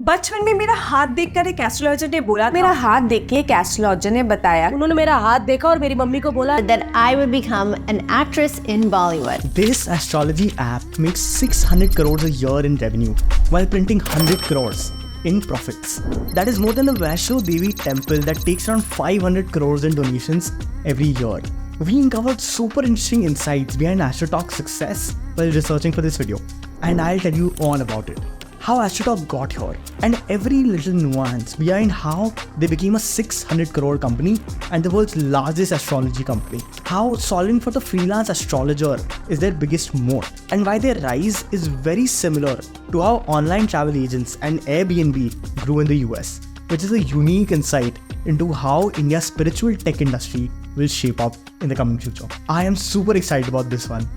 बचपन में मेरा हाथ देखकर एक एस्ट्रोलॉजर ने बोला मेरा हाथ देख के एक एस्ट्रोलॉजर ने बताया, उन्होंने मेरा हाथ देखा और मेरी मम्मी को बोला that I would become an actress in Bollywood. This astrology app makes 600 crores a year in revenue while printing 100 crores in profits. That is more than the Vaishno Devi temple that takes around 500 crores in donations every year. We uncovered super interesting insights behind AstroTalk's success while researching for this video, and I'll tell you all about it. How AstroTalk got here, and every little nuance behind how they became a 600 crore company and the world's largest astrology company. How solving for the freelance astrologer is their biggest moat, and why their rise is very similar to how online travel agents and Airbnb grew in the US, which is a unique insight into how India's spiritual tech industry will shape up in the coming future. I am super excited about this one.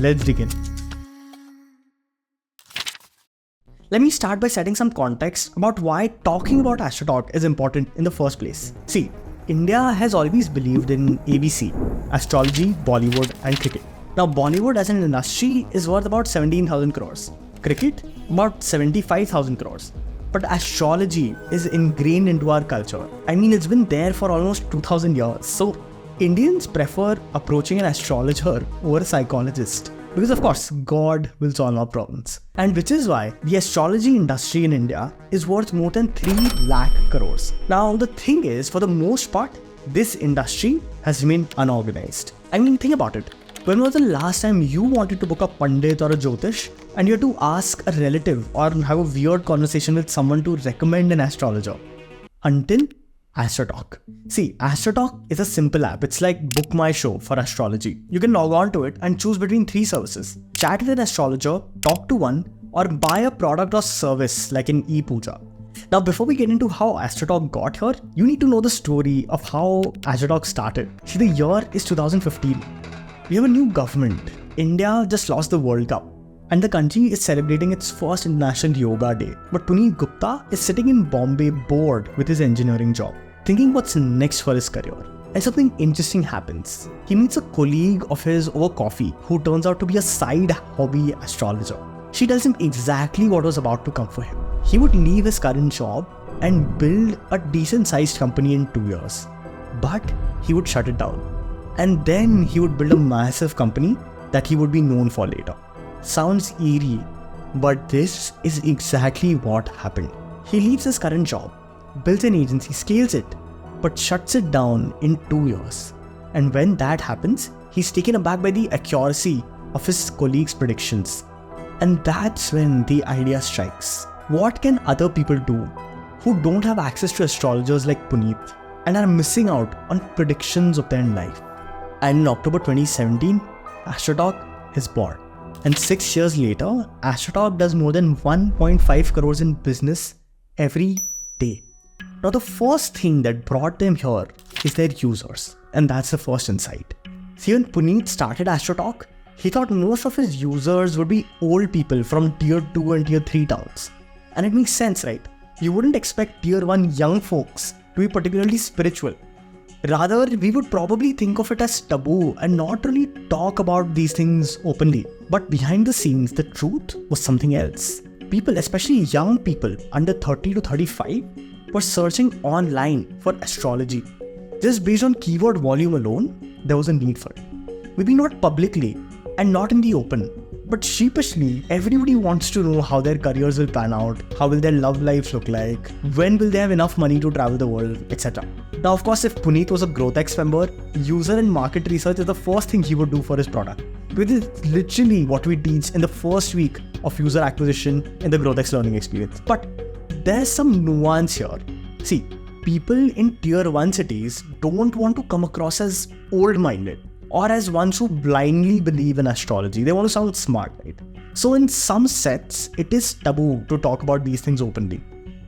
Let's dig in. Let me start by setting some context about why talking about AstroTalk is important in the first place. See, India has always believed in ABC, astrology, Bollywood and cricket. Now Bollywood as an industry is worth about 17,000 crores. Cricket, about 75,000 crores. But astrology is ingrained into our culture. I mean, it's been there for almost 2,000 years. So Indians prefer approaching an astrologer over a psychologist. Because of course, God will solve our problems. And which is why the astrology industry in India is worth more than 3 lakh crores. Now the thing is, for the most part, this industry has remained unorganized. I mean, think about it. When was the last time you wanted to book a Pandit or a Jyotish and you had to ask a relative or have a weird conversation with someone to recommend an astrologer? Until AstroTalk. See, AstroTalk is a simple app. It's like Book My Show for astrology. You can log on to it and choose between 3 services. Chat with an astrologer, talk to one, or buy a product or service like an e-puja. Now, before we get into how AstroTalk got here, you need to know the story of how AstroTalk started. See, the year is 2015. We have a new government. India just lost the World Cup, and the country is celebrating its first International Yoga Day. But Puneet Gupta is sitting in Bombay bored with his engineering job, thinking what's next for his career. And something interesting happens. He meets a colleague of his over coffee who turns out to be a side hobby astrologer. She tells him exactly what was about to come for him. He would leave his current job and build a decent sized company in 2 years. But he would shut it down. And then he would build a massive company that he would be known for later. Sounds eerie, but this is exactly what happened. He leaves his current job, builds an agency, scales it, but shuts it down in 2 years. And when that happens, he's taken aback by the accuracy of his colleagues' predictions. And that's when the idea strikes. What can other people do who don't have access to astrologers like Puneet and are missing out on predictions of their life? And in October 2017, AstroTalk is born. And 6 years later, AstroTalk does more than 1.5 crores in business every day. Now the first thing that brought them here is their users. And that's the first insight. See, when Puneet started AstroTalk, he thought most of his users would be old people from tier 2 and tier 3 towns. And it makes sense, right? You wouldn't expect tier 1 young folks to be particularly spiritual. Rather, we would probably think of it as taboo and not really talk about these things openly. But behind the scenes, the truth was something else. People, especially young people under 30 to 35, were searching online for astrology. Just based on keyword volume alone, there was a need for it. Maybe not publicly and not in the open, but sheepishly, everybody wants to know how their careers will pan out, how will their love lives look like, when will they have enough money to travel the world, etc. Now, of course, if Puneet was a GrowthX member, user and market research is the first thing he would do for his product. Because it's literally what we teach in the first week of user acquisition in the GrowthX learning experience. But there's some nuance here. See, people in tier 1 cities don't want to come across as old-minded or as ones who blindly believe in astrology. They want to sound smart, right? So in some sets, it is taboo to talk about these things openly.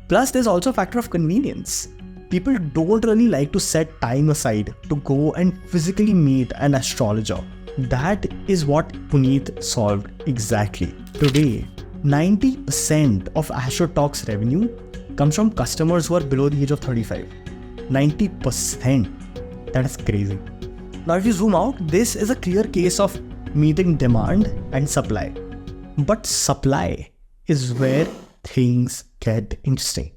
Plus, there's also a factor of convenience. People don't really like to set time aside to go and physically meet an astrologer. That is what Puneet solved exactly. Today, 90% of AstroTalk's revenue comes from customers who are below the age of 35. 90%. That is crazy. Now, if you zoom out, this is a clear case of meeting demand and supply. But supply is where things get interesting.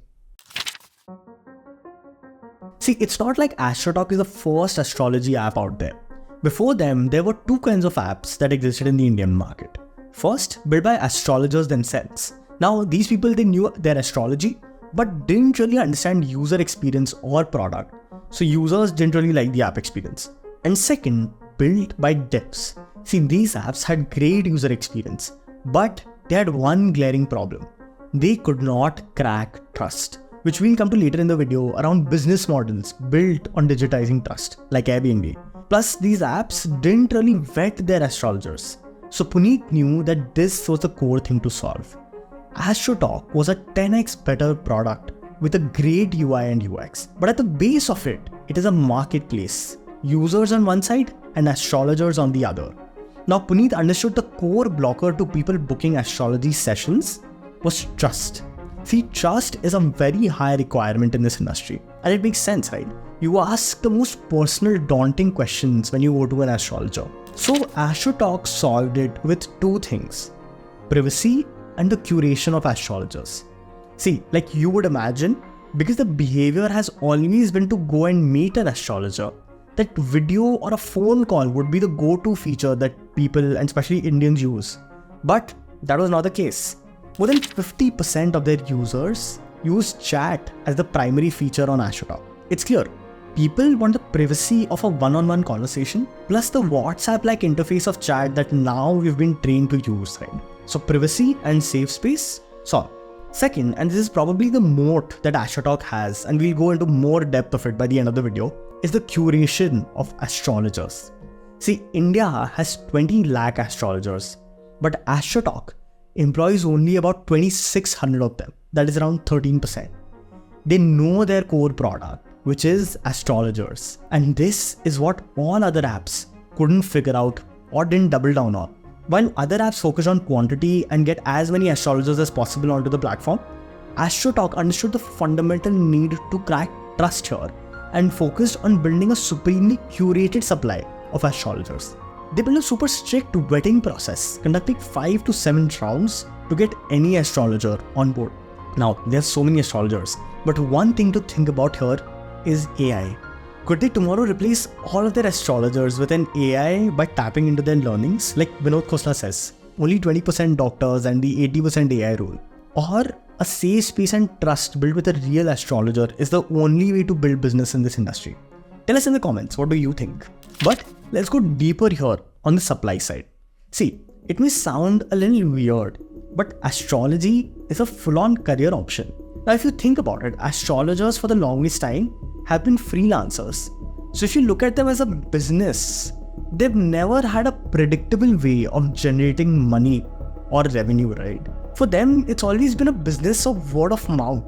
See, it's not like AstroTalk is the first astrology app out there. Before them, there were two kinds of apps that existed in the Indian market. First, built by astrologers themselves. Now, these people, they knew their astrology, but didn't really understand user experience or product. So users didn't really like the app experience. And second, built by devs. See, these apps had great user experience, but they had one glaring problem. They could not crack trust, which we'll come to later in the video around business models built on digitizing trust, like Airbnb. Plus, these apps didn't really vet their astrologers. So Puneet knew that this was the core thing to solve. AstroTalk was a 10x better product with a great UI and UX. But at the base of it, it is a marketplace. Users on one side and astrologers on the other. Now Puneet understood the core blocker to people booking astrology sessions was trust. See, trust is a very high requirement in this industry. And it makes sense, right? You ask the most personal, daunting questions when you go to an astrologer. So AstroTalk solved it with two things: privacy and the curation of astrologers. See, like you would imagine, because the behavior has always been to go and meet an astrologer, that video or a phone call would be the go-to feature that people, and especially Indians, use. But that was not the case. More than 50% of their users use chat as the primary feature on AstroTalk. It's clear. People want the privacy of a one-on-one conversation, plus the WhatsApp-like interface of chat that now we've been trained to use, right? So privacy and safe space, solved. Second, and this is probably the moat that AstroTalk has, and we'll go into more depth of it by the end of the video, is the curation of astrologers. See, India has 20 lakh astrologers, but AstroTalk employs only about 2,600 of them. That is around 13%. They know their core product, which is astrologers. And this is what all other apps couldn't figure out or didn't double down on. While other apps focus on quantity and get as many astrologers as possible onto the platform, AstroTalk understood the fundamental need to crack trust here and focused on building a supremely curated supply of astrologers. They built a super strict vetting process, conducting 5 to 7 rounds to get any astrologer on board. Now, there's so many astrologers, but one thing to think about here is AI. Could they tomorrow replace all of their astrologers with an AI by tapping into their learnings? Like Vinod Khosla says, only 20% doctors and the 80% AI rule. Or a safe space and trust built with a real astrologer is the only way to build business in this industry. Tell us in the comments, what do you think? But let's go deeper here on the supply side. See, it may sound a little weird, but astrology is a full-on career option. Now, if you think about it, astrologers for the longest time have been freelancers. So if you look at them as a business, they've never had a predictable way of generating money or revenue, right? For them, it's always been a business of word of mouth.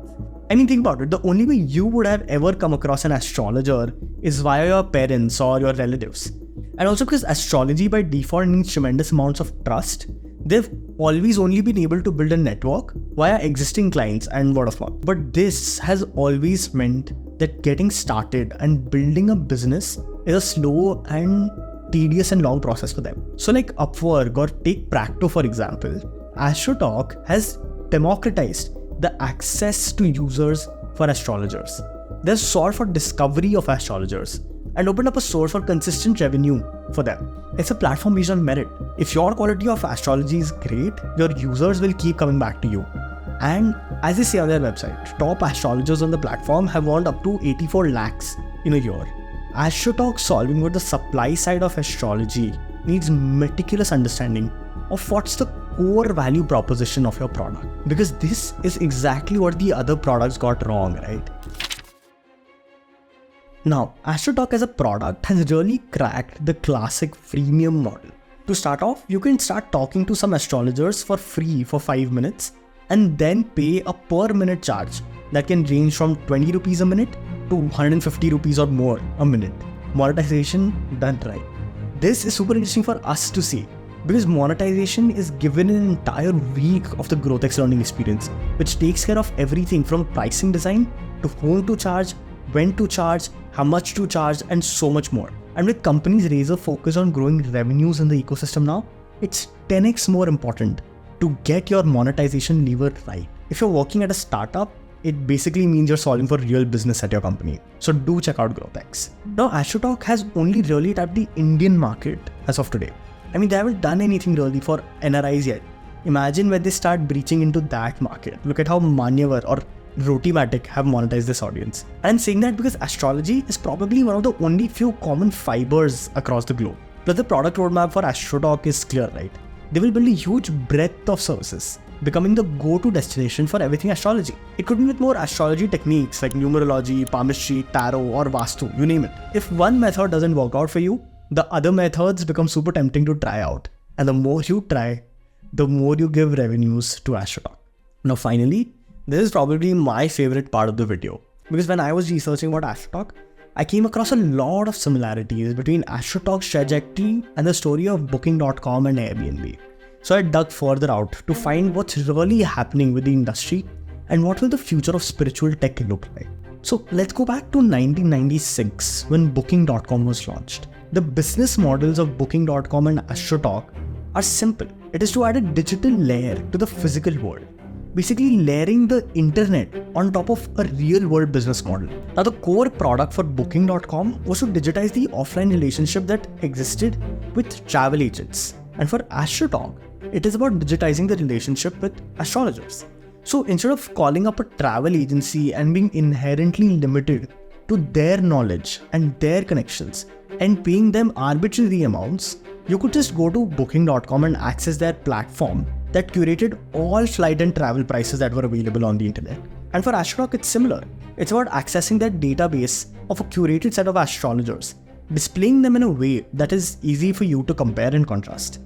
I mean, think about it. The only way you would have ever come across an astrologer is via your parents or your relatives. And also because astrology by default needs tremendous amounts of trust, they've always only been able to build a network via existing clients and word of mouth. But this has always meant that getting started and building a business is a slow and tedious and long process for them. So like Upwork or take Practo for example, AstroTalk has democratized the access to users for astrologers. They've solved for discovery of astrologers and opened up a source for consistent revenue for them. It's a platform based on merit. If your quality of astrology is great, your users will keep coming back to you. And as they say on their website, top astrologers on the platform have earned up to 84 lakhs in a year. AstroTalk solving for the supply side of astrology needs meticulous understanding of what's the core value proposition of your product. Because this is exactly what the other products got wrong, right? Now, AstroTalk as a product has really cracked the classic freemium model. To start off, you can start talking to some astrologers for free for 5 minutes and then pay a per minute charge that can range from 20 rupees a minute to 150 rupees or more a minute. Monetization done right. This is super interesting for us to see because monetization is given an entire week of the GrowthX learning experience, which takes care of everything from pricing design to whom to charge, when to charge, how much to charge, and so much more. And with companies razor focus on growing revenues in the ecosystem now, it's 10x more important to get your monetization lever right. If you're working at a startup, it basically means you're solving for real business at your company. So do check out GrowthX. Now, AstroTalk has only really tapped the Indian market as of today. I mean, they haven't done anything really for NRIs yet. Imagine when they start breaching into that market. Look at how Manyavar or Rotimatic have monetized this audience. And I'm saying that because astrology is probably one of the only few common fibers across the globe. Plus, the product roadmap for AstroTalk is clear, right? They will build a huge breadth of services, becoming the go-to destination for everything astrology. It could be with more astrology techniques like numerology, palmistry, tarot, or vastu, you name it. If one method doesn't work out for you, the other methods become super tempting to try out. And the more you try, the more you give revenues to AstroTalk. Now finally, this is probably my favorite part of the video, because when I was researching about AstroTalk, I came across a lot of similarities between AstroTalk's trajectory and the story of Booking.com and Airbnb. So I dug further out to find what's really happening with the industry and what will the future of spiritual tech look like. So let's go back to 1996 when Booking.com was launched. The business models of Booking.com and AstroTalk are simple. It is to add a digital layer to the physical world, basically layering the internet on top of a real world business model. Now, the core product for Booking.com was to digitize the offline relationship that existed with travel agents. And for AstroTalk, it is about digitizing the relationship with astrologers. So instead of calling up a travel agency and being inherently limited to their knowledge and their connections and paying them arbitrary amounts, you could just go to Booking.com and access their platform that curated all flight and travel prices that were available on the internet. And for AstroTalk, it's similar. It's about accessing that database of a curated set of astrologers, displaying them in a way that is easy for you to compare and contrast.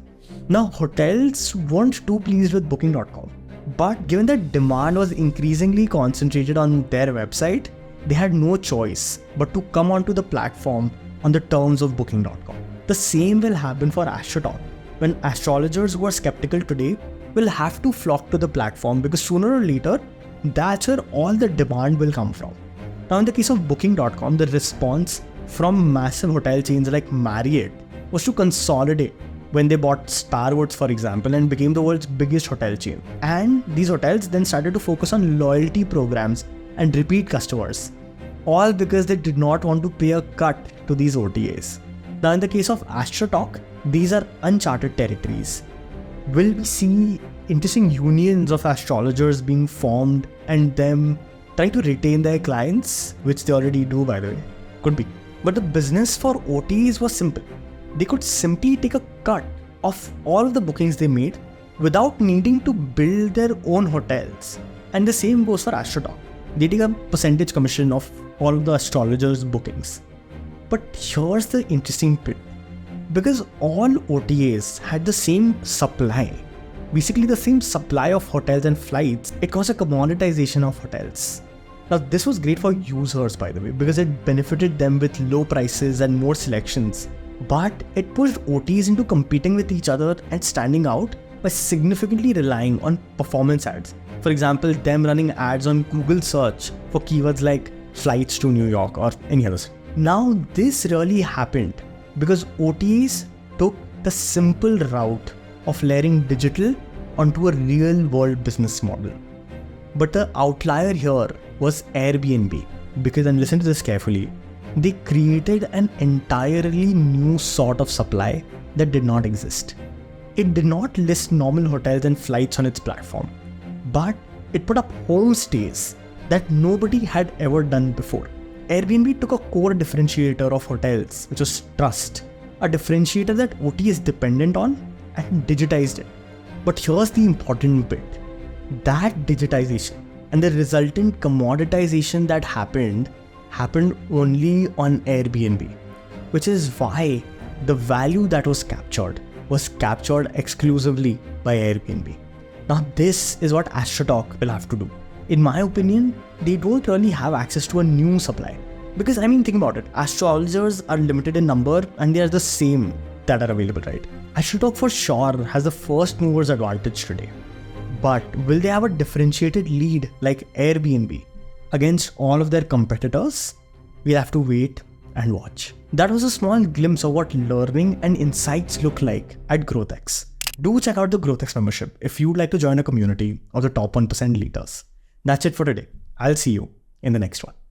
Now, hotels weren't too pleased with Booking.com, but given that demand was increasingly concentrated on their website, they had no choice but to come onto the platform on the terms of Booking.com. The same will happen for AstroTalk, when astrologers who are skeptical today will have to flock to the platform, because sooner or later, that's where all the demand will come from. Now, in the case of Booking.com, the response from massive hotel chains like Marriott was to consolidate when they bought Starwoods, for example, and became the world's biggest hotel chain. And these hotels then started to focus on loyalty programs and repeat customers, all because they did not want to pay a cut to these OTAs. Now, in the case of AstroTalk, these are uncharted territories. Will we see interesting unions of astrologers being formed and them trying to retain their clients, which they already do, by the way? Could be. But the business for OTAs was simple. They could simply take a cut of all of the bookings they made without needing to build their own hotels. And the same goes for AstroTalk. They take a percentage commission of all of the astrologers' bookings. But here's the interesting bit. Because all OTAs had the same supply, basically the same supply of hotels and flights, it caused a commoditization of hotels. Now, this was great for users, by the way, because it benefited them with low prices and more selections. But it pushed OTAs into competing with each other and standing out by significantly relying on performance ads. For example, them running ads on Google search for keywords like flights to New York or any others. Now, this really happened because OTAs took the simple route of layering digital onto a real world business model. But the outlier here was Airbnb, because, and listen to this carefully, they created an entirely new sort of supply that did not exist. It did not list normal hotels and flights on its platform, but it put up homestays that nobody had ever done before. Airbnb took a core differentiator of hotels, which was trust, a differentiator that OTA is dependent on, and digitized it. But here's the important bit. That digitization and the resultant commoditization that happened only on Airbnb, which is why the value that was captured exclusively by Airbnb. Now, this is what AstroTalk will have to do. In my opinion, they don't really have access to a new supply. Because, I mean, think about it. Astrologers are limited in number and they are the same that are available, right? AstroTalk for sure has the first mover's advantage today. But will they have a differentiated lead like Airbnb against all of their competitors? We'll have to wait and watch. That was a small glimpse of what learning and insights look like at GrowthX. Do check out the GrowthX membership if you'd like to join a community of the top 1% leaders. That's it for today. I'll see you in the next one.